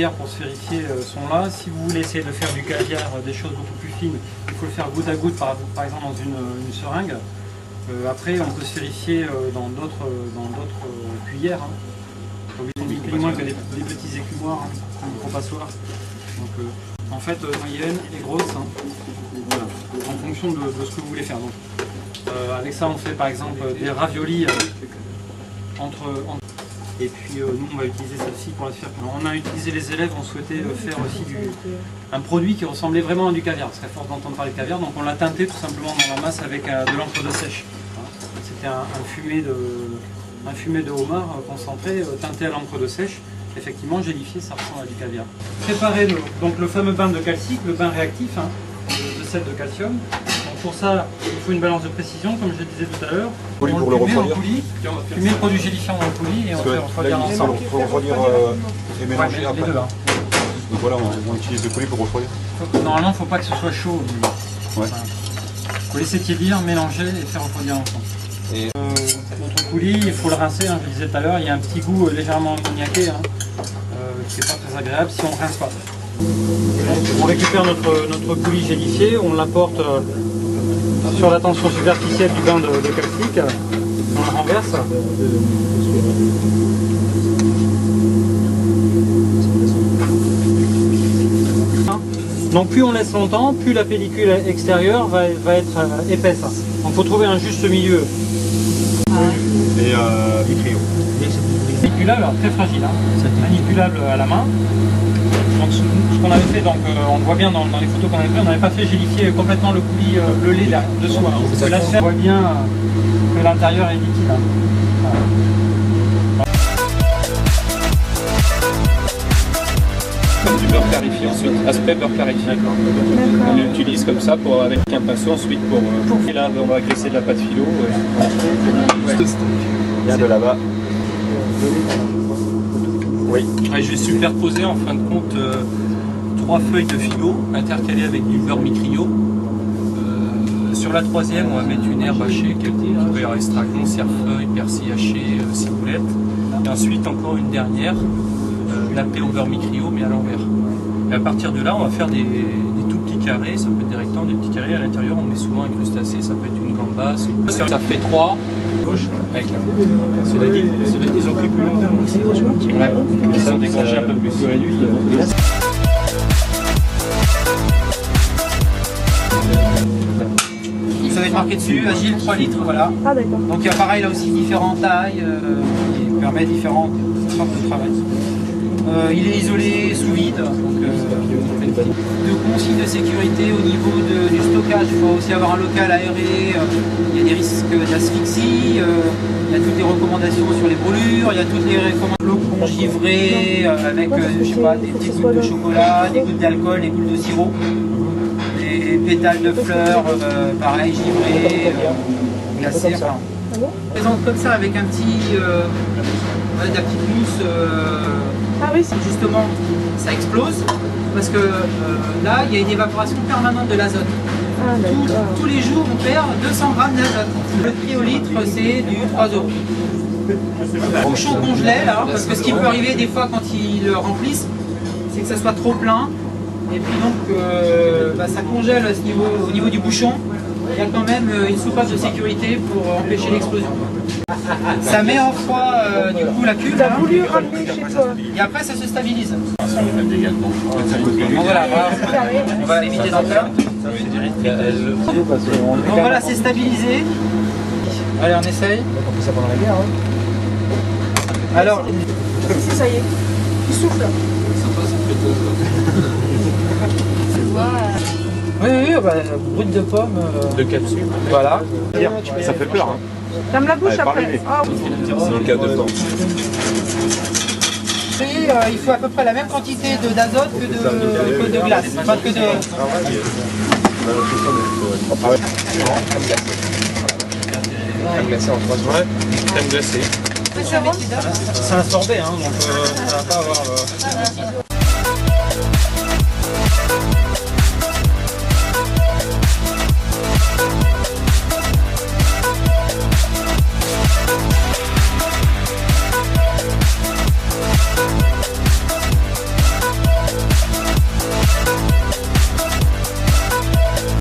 cuillères pour sphérifier sont là. Si vous voulez essayer de faire du caviar, des choses beaucoup plus fines, il faut le faire goutte à goutte, par exemple dans une seringue. Après, on peut sphérifier dans d'autres cuillères. Ni plus ni moins que des petits écumoires, comme gros passoires. Donc, en fait, moyenne et grosse, voilà, en fonction de ce que vous voulez faire. Donc, avec ça, on fait par exemple des raviolis et puis nous, on va utiliser celle-ci pour la faire. On a utilisé les élèves, on souhaitait faire aussi un produit qui ressemblait vraiment à du caviar. Ce serait fort d'entendre parler de caviar, donc on l'a teinté tout simplement dans la masse avec de l'encre de sèche. C'était un fumé de homard concentré, teinté à l'encre de sèche. Effectivement, gélifié, ça ressemble à du caviar. Préparer donc le fameux bain de calcique, le bain réactif de sel de calcium. Donc pour ça, il faut une balance de précision, comme je le disais tout à l'heure. On le met en poulie, tu mets le produit gélifiant dans la poulie et on fait refroidir l'ensemble. Il faut refroidir et mélanger après. Les deux, Donc voilà, on utilise le poulie pour refroidir. Normalement, il ne faut pas que ce soit chaud. Il faut laisser tiédir, mélanger et faire refroidir l'ensemble. Notre coulis, il faut le rincer, je le disais tout à l'heure, il y a un petit goût légèrement ammoniaqué qui n'est pas très agréable si on ne rince pas. On récupère notre coulis gélifié, on l'apporte sur la tension superficielle du bain de calcique, on le renverse. Donc plus on laisse longtemps, plus la pellicule extérieure va être épaisse. Donc il faut trouver un juste milieu. Et vitriol. Manipulable, très fragile, manipulable à la main. Donc ce qu'on avait fait, on voit bien dans les photos qu'on avait prises, on n'avait pas fait gélifier complètement le coulis, le lait dessous. Parce que là, on voit bien que l'intérieur est liquide. Du beurre clarifié ensuite, aspect beurre clarifié. On l'utilise comme ça avec un pinceau ensuite pour. Et là, on va agresser de la pâte philo. Bien de là-bas. Oui. Et je vais superposer en fin de compte 3 feuilles de philo intercalées avec du beurre micrio. Sur la troisième, on va mettre une herbe hachée qui peut être estragon, cerfeuil, persil haché, ciboulette. Et ensuite encore une dernière. Lappé au beurre micrio mais à l'envers. Et à partir de là, on va faire des tout petits carrés, ça peut être des rectangles, des petits carrés. À l'intérieur, on met souvent un crustacé, ça peut être une gamba. Ça fait 3. Gauche, avec la cela dit, ils ont pris plus long. Ils sont dégagés un peu plus. Ça va être marqué dessus, Agile 3 litres, voilà. Ah d'accord. Donc il y a pareil là aussi différentes tailles qui permettent différentes sortes de travail. Il est isolé sous vide, donc de consignes de sécurité au niveau du stockage. Il faut aussi avoir un local aéré, il y a des risques d'asphyxie, il y a toutes les recommandations sur les brûlures, il y a toutes les recommandations flocons givrés avec je sais pas, des gouttes de chocolat, des gouttes d'alcool, des gouttes de sirop, des pétales de fleurs, pareil givrés, glacés. Enfin, on présente comme ça avec un petit, la petite mousse. Ah oui, justement, ça explose parce que là, il y a une évaporation permanente de l'azote. Ah, tous les jours, on perd 200 grammes d'azote. Le prix au litre, c'est du 3 €. Au chaud congelé, là, parce que ce qui peut arriver des fois quand ils le remplissent, c'est que ça soit trop plein. Et puis donc, ça congèle à au niveau du bouchon. Il y a quand même une soupape de sécurité pour empêcher l'explosion. Ça met en froid du coup la cuve. Tu as voulu ramener chez toi. Et après ça se stabilise. Bon, voilà, on va éviter d'en faire. Donc voilà, c'est stabilisé. Allez, on essaye. On fait ça pendant la guerre. Alors, Si ça y est, il souffle. oui, brut de pomme. De capsule. Voilà. Ça fait peur. Ferme la bouche Allez, après. parlez-les. Ah, C'est le cas de temps. Il faut à peu près la même quantité d'azote que de glace. Enfin, que de... Crème glacée en 3 jours. Crème glacée. C'est un sorbet, donc ça va pas avoir...